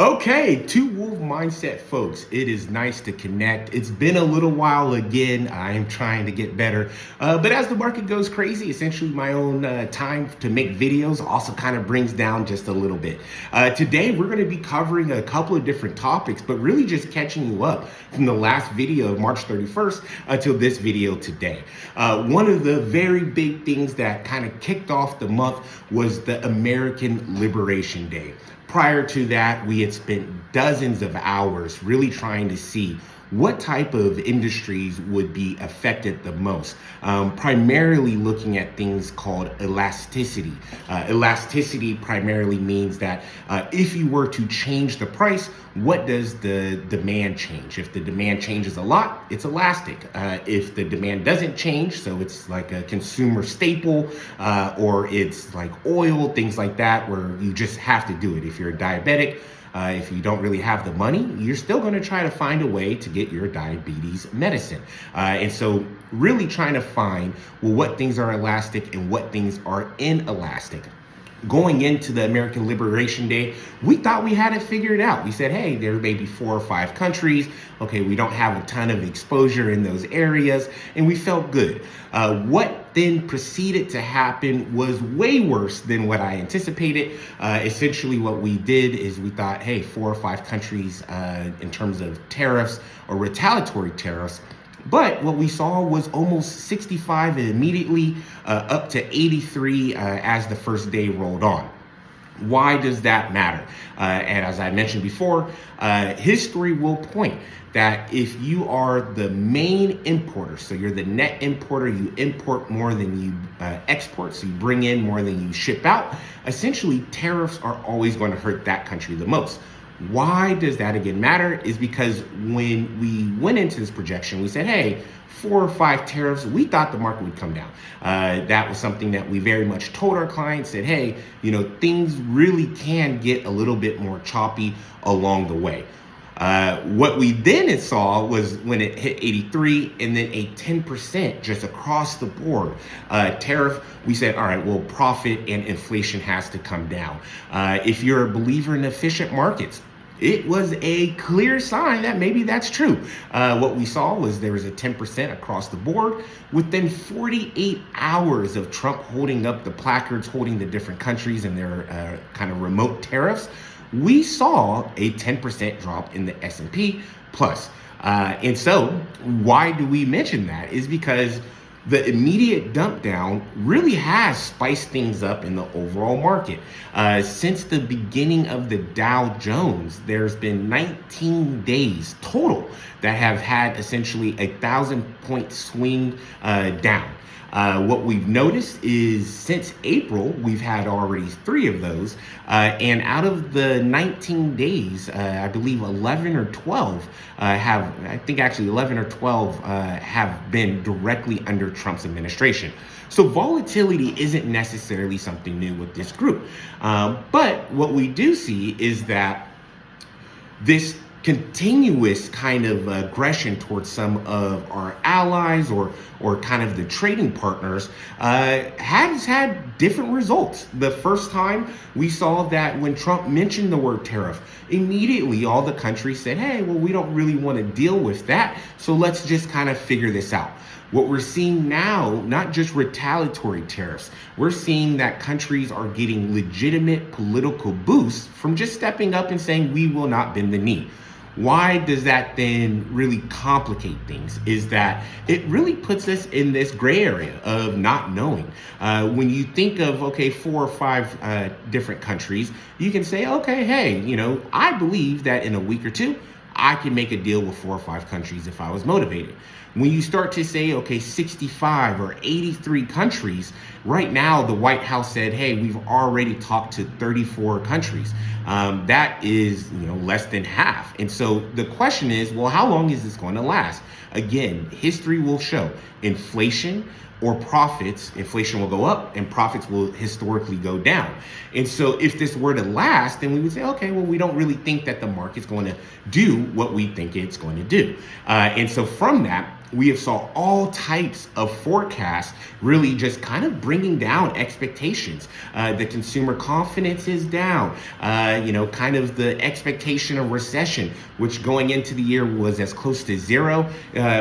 Okay, Two Wolf Mindset folks, it is nice to connect. It's been a little while again. I am trying to get better. But as the market goes crazy, essentially my own time to make videos also kind of brings down just a little bit. Today, we're going to be covering a couple of different topics, but really just catching you up from the last video of March 31st until this video today. One of the very big things that kind of kicked off the month was the American Liberation Day. Prior to that, we had spent dozens of hours really trying to see what type of industries would be affected the most, primarily looking at things called elasticity. Elasticity primarily means that if you were to change the price, what does the demand change? If the demand changes a lot, it's elastic. If the demand doesn't change, so it's like a consumer staple, or it's like oil, things like that, where you just have to do it. If you're a diabetic, if you don't really have the money, you're still going to try to find a way to get your diabetes medicine. And so really trying to find, well, what things are elastic and what things are inelastic. Going into the American Liberation Day, we thought we had it figured out. We said, hey, there may be 4 or 5 countries. Okay, we don't have a ton of exposure in those areas, and we felt good. What then proceeded to happen was way worse than what I anticipated. Essentially, what we did is we thought, hey, 4 or 5 countries in terms of tariffs or retaliatory tariffs. But what we saw was almost 65 immediately, up to 83 as the first day rolled on. Why does that matter? And as I mentioned before, history will point that if you are the main importer, so you're the net importer, you import more than you export, so you bring in more than you ship out, essentially tariffs are always going to hurt that country the most. Why does that again matter? Is because when we went into this projection, we said, hey, 4 or 5 tariffs, we thought the market would come down. That was something that we very much told our clients, said, hey, things really can get a little bit more choppy along the way. What we then saw was when it hit 83 and then a 10% just across the board tariff, we said, all right, well, profit and inflation has to come down. If you're a believer in efficient markets, it was a clear sign that maybe that's true. What we saw was there was a 10% across the board. Within 48 hours of Trump holding up the placards, holding the different countries and their kind of remote tariffs, we saw a 10% drop in the S&P plus. And so why do we mention that? Is because the immediate dump down really has spiced things up in the overall market. Since the beginning of the Dow Jones, there's been 19 days total that have had essentially a 1,000-point swing down. What we've noticed is since April, we've had already 3 of those. And out of the 19 days, I believe 11 or 12 11 or 12 have been directly under Trump's administration. So volatility isn't necessarily something new with this group. But what we do see is that this continuous kind of aggression towards some of our allies or kind of the trading partners has had different results. The first time we saw that when Trump mentioned the word tariff, immediately all the countries said, hey, well, we don't really want to deal with that, so let's just kind of figure this out. What we're seeing now, not just retaliatory tariffs, we're seeing that countries are getting legitimate political boosts from just stepping up and saying we will not bend the knee. Why does that then really complicate things? Is that it really puts us in this gray area of not knowing. When you think of, okay, 4 or 5 different countries, you can say, okay, hey, I believe that in a week or 2, I can make a deal with 4 or 5 countries if I was motivated. When you start to say, okay, 65 or 83 countries, right now the White House said, hey, we've already talked to 34 countries. That is, less than half. And so the question is, well, how long is this going to last? Again, history will show inflation or profits, inflation will go up and profits will historically go down. And so if this were to last, then we would say, okay, well, we don't really think that the market's going to do what we think it's going to do. And so from that, we have saw all types of forecasts really just kind of bringing down expectations. The consumer confidence is down. Kind of the expectation of recession, which going into the year was as close to zero,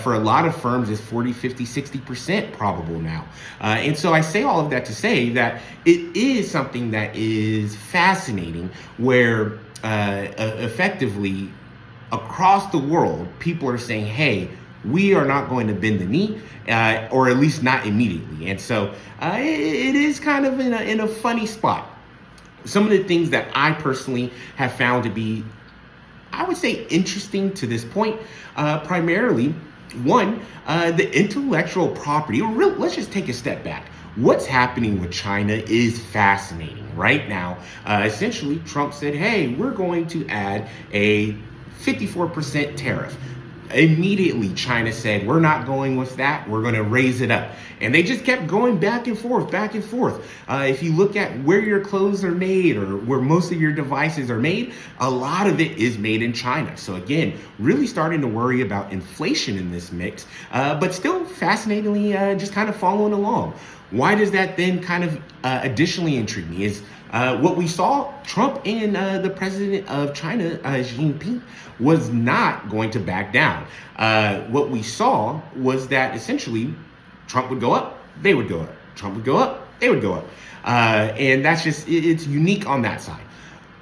for a lot of firms is 40, 50, 60% probable now. And so I say all of that to say that it is something that is fascinating where effectively across the world, people are saying, hey, we are not going to bend the knee, or at least not immediately. And so it is kind of in a funny spot. Some of the things that I personally have found to be, I would say, interesting to this point, primarily, one, the intellectual property. Let's just take a step back. What's happening with China is fascinating right now. Essentially, Trump said, hey, we're going to add a 54% tariff. Immediately, China said, we're not going with that. We're going to raise it up. And they just kept going back and forth, back and forth. If you look at where your clothes are made or where most of your devices are made, a lot of it is made in China. So again, really starting to worry about inflation in this mix, but still fascinatingly just kind of following along. Why does that then kind of additionally intrigue me is what we saw, Trump and the president of China, Xi Jinping, was not going to back down. What we saw was that essentially Trump would go up, they would go up. Trump would go up, they would go up. And that's just, it's unique on that side.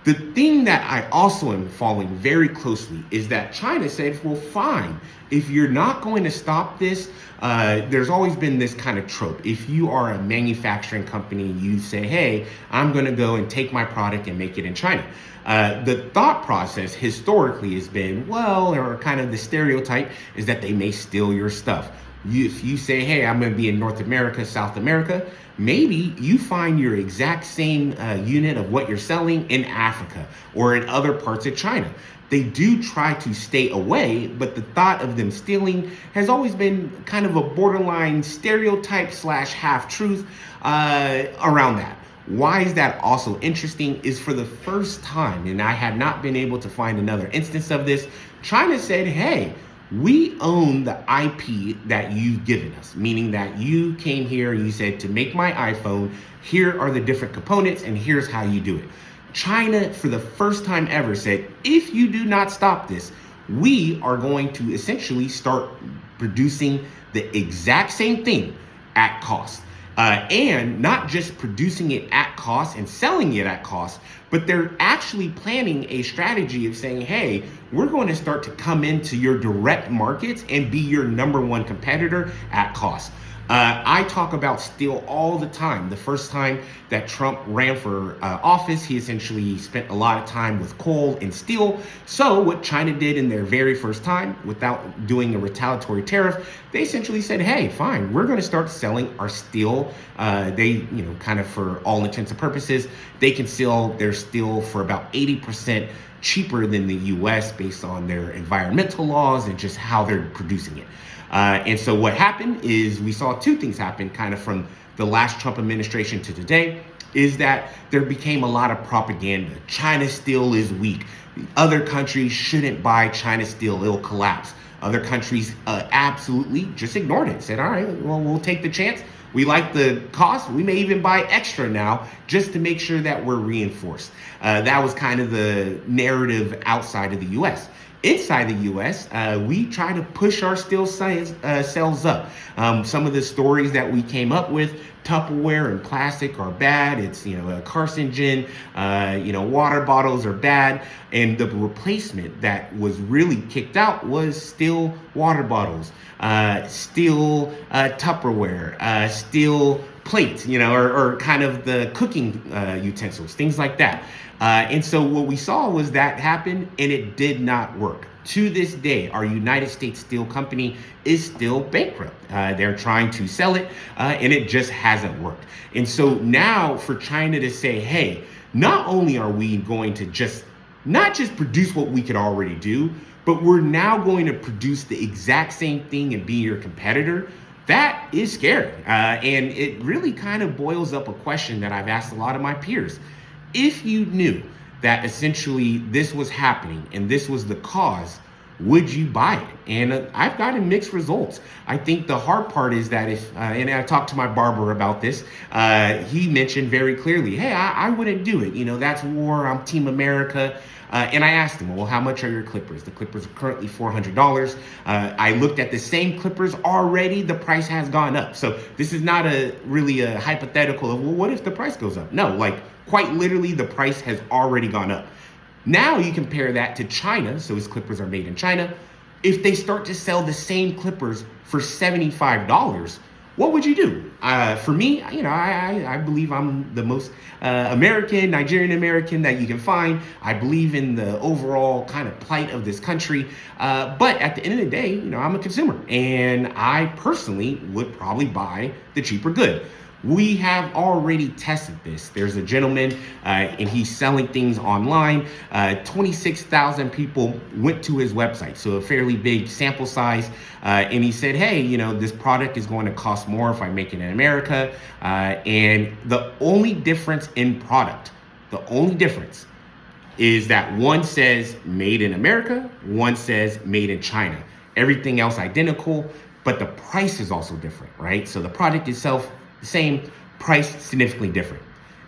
The thing that I also am following very closely is that China said, well, fine, if you're not going to stop this, there's always been this kind of trope. If you are a manufacturing company, you say, hey, I'm going to go and take my product and make it in China. The thought process historically has been, well, or kind of the stereotype is that they may steal your stuff. If you say, hey, I'm going to be in North America, South America, maybe you find your exact same unit of what you're selling in Africa or in other parts of China. They do try to stay away, but the thought of them stealing has always been kind of a borderline stereotype / half truth around that. Why is that also interesting is for the first time, and I have not been able to find another instance of this, China said, hey, we own the IP that you've given us, meaning that you came here and you said, to make my iPhone, here are the different components and here's how you do it. China, for the first time ever, said, if you do not stop this, we are going to essentially start producing the exact same thing at cost. And not just producing it at cost and selling it at cost, but they're actually planning a strategy of saying, hey, we're going to start to come into your direct markets and be your number one competitor at cost. I talk about steel all the time. The first time that Trump ran for office, he essentially spent a lot of time with coal and steel. So what China did in their very first time, without doing a retaliatory tariff, they essentially said, hey, fine, we're going to start selling our steel. They, kind of for all intents and purposes, they can sell their steel for about 80% cheaper than the US based on their environmental laws and just how they're producing it. And so what happened is we saw two things happen kind of from the last Trump administration to today, is that there became a lot of propaganda. China steel is weak. Other countries shouldn't buy China steel, it'll collapse. Other countries absolutely just ignored it, said, all right, well, we'll take the chance. We like the cost. We may even buy extra now just to make sure that we're reinforced. That was kind of the narrative outside of the US. Inside the U.S., we try to push our steel sales up. Some of the stories that we came up with, Tupperware and plastic are bad. It's, a carcinogen, water bottles are bad. And the replacement that was really kicked out was steel water bottles, steel Tupperware, steel plates, or kind of the cooking utensils, things like that. And so what we saw was that happen and it did not work. To this day, our United States Steel Company is still bankrupt. They're trying to sell it and it just hasn't worked. And so now for China to say, hey, not only are we going to not just produce what we could already do, but we're now going to produce the exact same thing and be your competitor, that is scary. And it really kind of boils up a question that I've asked a lot of my peers. If you knew that essentially this was happening and this was the cause, would you buy it? And I've gotten mixed results. I think the hard part is that if, and I talked to my barber about this, he mentioned very clearly, hey, I wouldn't do it. You know, that's war. I'm Team America. And I asked him, well, how much are your clippers? The clippers are currently $400. I looked at the same clippers already. The price has gone up. So this is not really a hypothetical of, well, what if the price goes up? No, like quite literally, the price has already gone up. Now you compare that to China. So his clippers are made in China. If they start to sell the same clippers for $75, what would you do? For me, you know, I believe I'm the most American, Nigerian American that you can find. I believe in the overall kind of plight of this country. But at the end of the day, you know, I'm a consumer, and I personally would probably buy the cheaper good. We have already tested this. There's a gentleman, and he's selling things online. 26,000 people went to his website, so a fairly big sample size. And he said, hey, you know, this product is going to cost more if I make it in America. And the only difference in product, the only difference is that one says made in America, one says made in China. Everything else identical, but the price is also different, right? So the product itself, the same, price significantly different.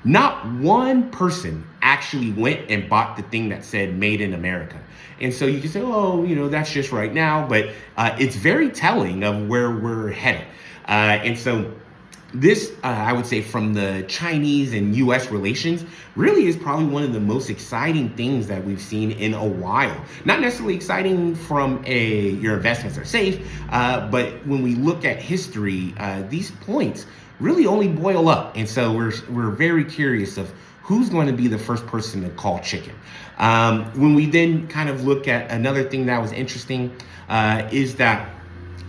Not one person actually went and bought the thing that said made in America. And so you can say, oh, you know, that's just right now, but it's very telling of where we're headed. And so this, I would say, from the Chinese and US relations, really is probably one of the most exciting things that we've seen in a while. Not necessarily exciting from your investments are safe, but when we look at history, these points really only boil up. And so we're very curious of who's going to be the first person to call chicken. When we then kind of look at another thing that was interesting, is that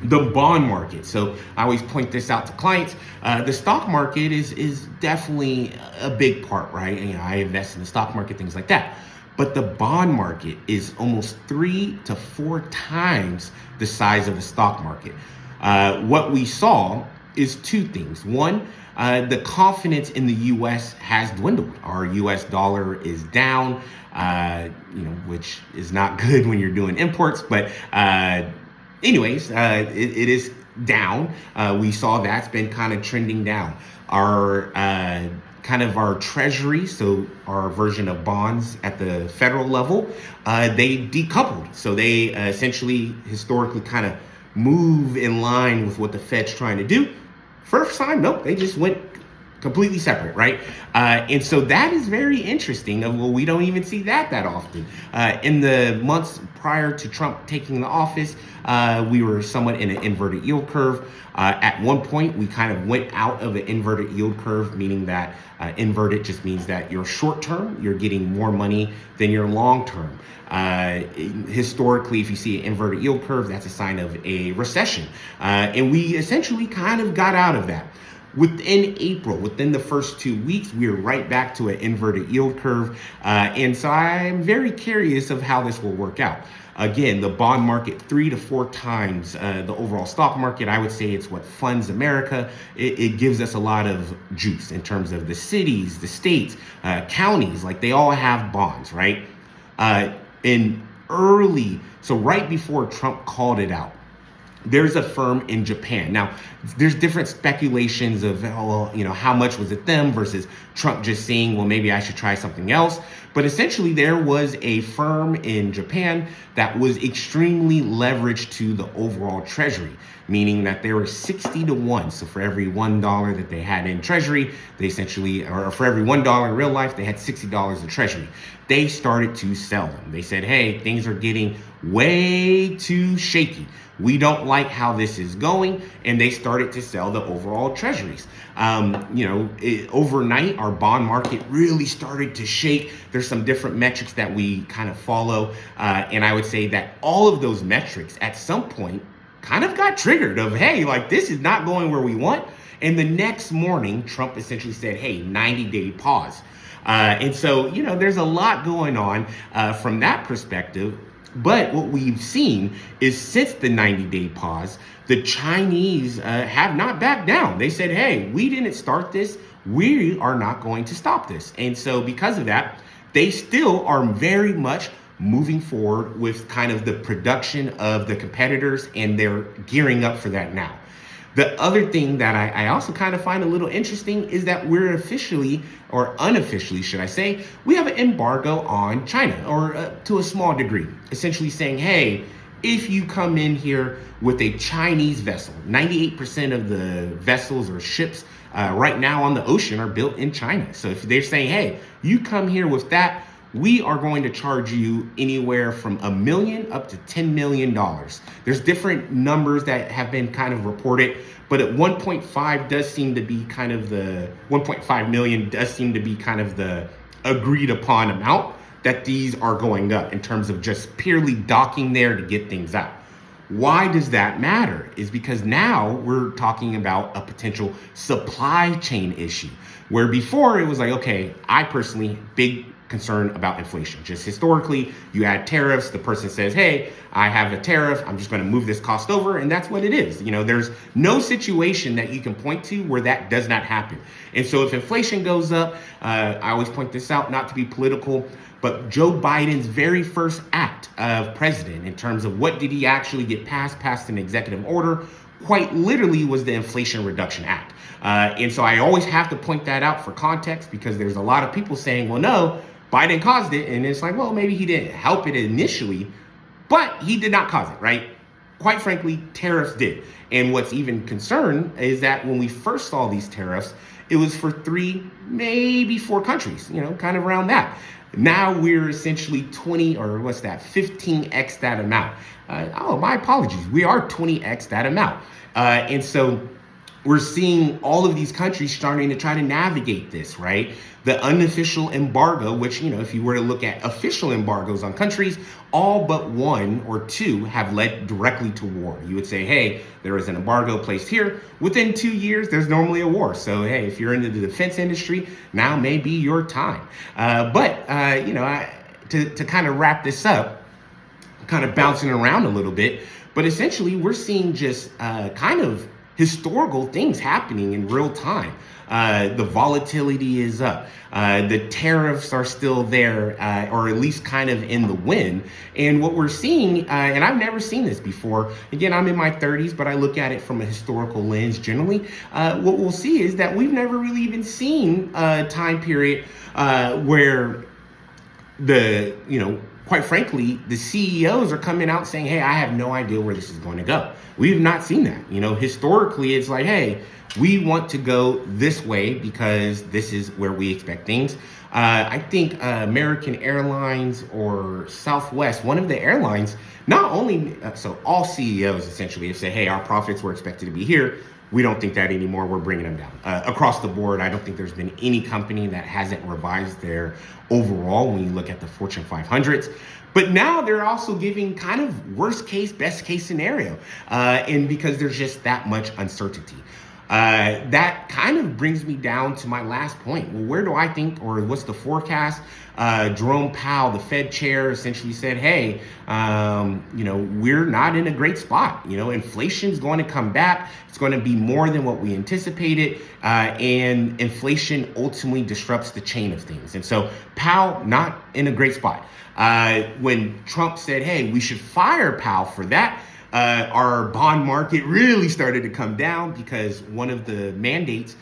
the bond market. So I always point this out to clients. The stock market is definitely a big part, right? And, you know, I invest in the stock market, things like that. But the bond market is almost 3 to 4 times the size of the stock market. What we saw is two things. One, the confidence in the U.S. has dwindled. Our U.S. dollar is down, you know, which is not good when you're doing imports. But anyways, it is down. We saw that's been kind of trending down. Our kind of our treasury, so our version of bonds at the federal level, they decoupled. So they essentially historically kind of move in line with what the Fed's trying to do. First time, nope, they just went completely separate, right? And so that is very interesting. Well, we don't even see that often. In the months prior to Trump taking the office, we were somewhat in an inverted yield curve. At one point, we kind of went out of an inverted yield curve, meaning that inverted just means that your short term, you're getting more money than your long term. Historically, if you see an inverted yield curve, that's a sign of a recession. And we essentially kind of got out of that. Within April, within the first 2 weeks, we are right back to an inverted yield curve. And so I'm very curious of how this will work out. Again, the bond market 3 to 4 times the overall stock market. I would say it's what funds America. It gives us a lot of juice in terms of the cities, the states, counties, like they all have bonds, right? So right before Trump called it out, there's a firm in Japan. Now, there's different speculations of, you know, how much was it them versus Trump just saying, well, maybe I should try something else. But essentially, there was a firm in Japan that was extremely leveraged to the overall treasury, meaning that they were 60 to 1. So for every $1 that they had in treasury, they essentially, or for every $1 in real life, they had $60 in treasury. They started to sell them. They said, hey, things are getting way too shaky. We don't like how this is going. And they started to sell the overall treasuries. Overnight, our bond market really started to shake. There's some different metrics that we kind of follow. And I would say that all of those metrics at some point kind of got triggered of, hey, like this is not going where we want. And the next morning, Trump essentially said, hey, 90-day pause. And so, you know, there's a lot going on from that perspective. But what we've seen is since the 90-day pause, the Chinese have not backed down. They said, hey, we didn't start this. We are not going to stop this. And so because of that, they still are very much moving forward with kind of the production of the competitors, and they're gearing up for that now. The other thing that I also kind of find a little interesting is that we're officially, or unofficially, should I say, we have an embargo on China, or to a small degree, essentially saying, hey, if you come in here with a Chinese vessel, 98% of the vessels or ships right now on the ocean are built in China. So if they're saying, hey, you come here with that, we are going to charge you anywhere from $1 million up to $10 million. There's different numbers that have been kind of reported, but at 1.5 does seem to be kind of the 1.5 million does seem to be kind of the agreed upon amount that these are going up in terms of just purely docking there to get things out. Why does that matter? Is because now we're talking about a potential supply chain issue, where before it was like, okay, I personally, big concern about inflation. Just historically, you add tariffs, the person says, hey, I have a tariff, I'm just going to move this cost over, and that's what it is. You know, there's no situation that you can point to where that does not happen. And so if inflation goes up, I always point this out, not to be political, but Joe Biden's very first act of president in terms of what did he actually get passed an executive order, quite literally was the Inflation Reduction Act. And so I always have to point that out for context, because there's a lot of people saying, well, no, Biden caused it. And it's like, well, maybe he didn't help it initially, but he did not cause it, right? Quite frankly, tariffs did. And what's even concerned is that when we first saw these tariffs, it was for 3, maybe 4 countries, you know, kind of around that. Now we're essentially 20, or what's that, 15x that amount. My apologies. We are 20x that amount. And so we're seeing all of these countries starting to try to navigate this, right? The unofficial embargo, which, you know, if you were to look at official embargoes on countries, all but 1 or 2 have led directly to war. You would say, hey, there is an embargo placed here. Within 2 years, there's normally a war. So, hey, if you're into the defense industry, now may be your time. To kind of wrap this up, kind of bouncing around a little bit, but essentially we're seeing just kind of historical things happening in real time. The volatility is up. The tariffs are still there, or at least kind of in the wind. And what we're seeing, and I've never seen this before, again, I'm in my 30s, but I look at it from a historical lens generally. What we'll see is that we've never really even seen a time period where quite frankly, the CEOs are coming out saying, hey, I have no idea where this is going to go. We have not seen that. You know, historically, it's like, hey, we want to go this way because this is where we expect things. I think American Airlines or Southwest, one of the airlines, not only, so all CEOs essentially have said, hey, our profits were expected to be here. We don't think that anymore. We're bringing them down. Across the board, I don't think there's been any company that hasn't revised their overall when you look at the Fortune 500s. But now they're also giving kind of worst case, best case scenario. And because there's just that much uncertainty. That kind of brings me down to my last point. Well, where do I think, or what's the forecast? Jerome Powell, the Fed chair, essentially said, hey, we're not in a great spot. You know, inflation's going to come back. It's going to be more than what we anticipated. And inflation ultimately disrupts the chain of things. And so Powell, not in a great spot. When Trump said, hey, we should fire Powell for that, our bond market really started to come down, because one of the mandates,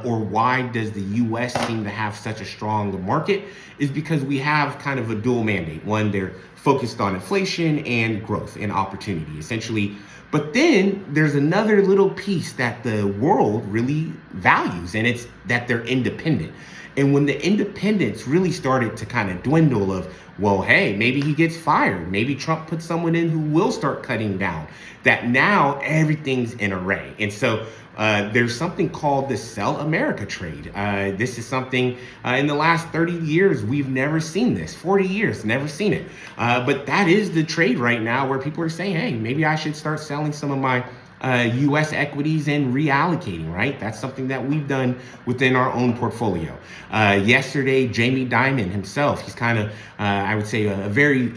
or why does the U.S. seem to have such a strong market, is because we have kind of a dual mandate. One, they're focused on inflation and growth and opportunity, essentially. But then there's another little piece that the world really values, and it's that they're independent. And when the independence really started to kind of dwindle of, well, hey, maybe he gets fired. Maybe Trump puts someone in who will start cutting down. That now everything's in array. And so there's something called the Sell America trade. This is something in the last 30 years, we've never seen this. 40 years, never seen it. But that is the trade right now, where people are saying, hey, maybe I should start selling some of my US equities and reallocating, right? That's something that we've done within our own portfolio. Yesterday, Jamie Dimon himself, he's kind of, I would say, a very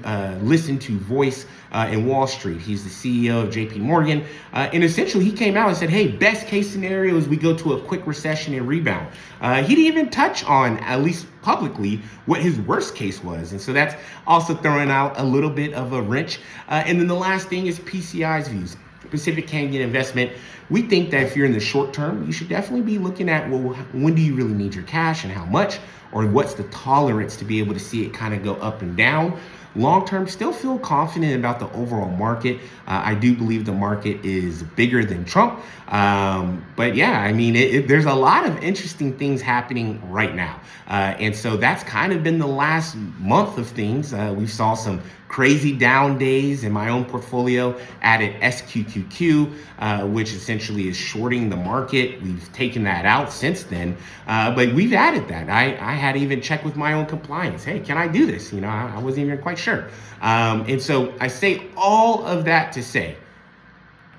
listened to voice in Wall Street. He's the CEO of JP Morgan. And essentially, he came out and said, hey, best case scenario is we go to a quick recession and rebound. He didn't even touch on, at least publicly, what his worst case was. And so that's also throwing out a little bit of a wrench. And then the last thing is PCI's views. Pacific Canyon Investment. We think that if you're in the short term, you should definitely be looking at, well, when do you really need your cash and how much, or what's the tolerance to be able to see it kind of go up and down. Long term, still feel confident about the overall market. I do believe the market is bigger than Trump. But yeah, I mean, there's a lot of interesting things happening right now. And so that's kind of been the last month of things. We saw some crazy down days in my own portfolio, added SQQQ, which essentially is shorting the market. We've taken that out since then, but we've added that. I had to even check with my own compliance. Hey, can I do this? You know, I wasn't even quite sure. And so I say all of that to say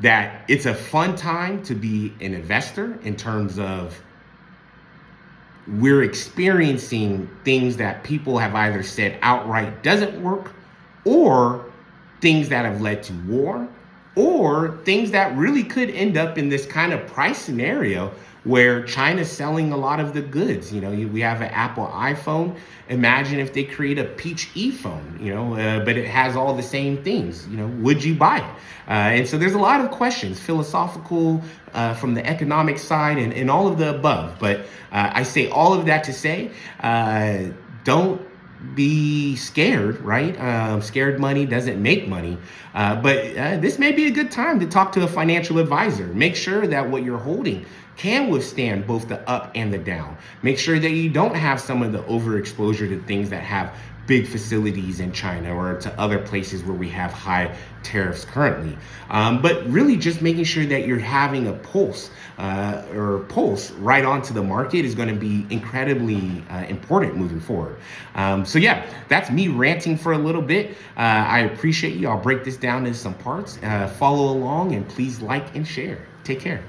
that it's a fun time to be an investor in terms of we're experiencing things that people have either said outright doesn't work, or things that have led to war, or things that really could end up in this kind of price scenario where China's selling a lot of the goods. You know, we have an Apple iPhone. Imagine if they create a Peach e-phone, you know, but it has all the same things. You know, would you buy it? And so there's a lot of questions, philosophical, from the economic side, and all of the above. But I say all of that to say, don't be scared, right? Scared money doesn't make money. But this may be a good time to talk to a financial advisor. Make sure that what you're holding can withstand both the up and the down. Make sure that you don't have some of the overexposure to things that have big facilities in China or to other places where we have high tariffs currently. But really just making sure that you're having a pulse right onto the market is going to be incredibly important moving forward. So yeah, that's me ranting for a little bit. I appreciate you. I'll break this down into some parts. Follow along and please like and share. Take care.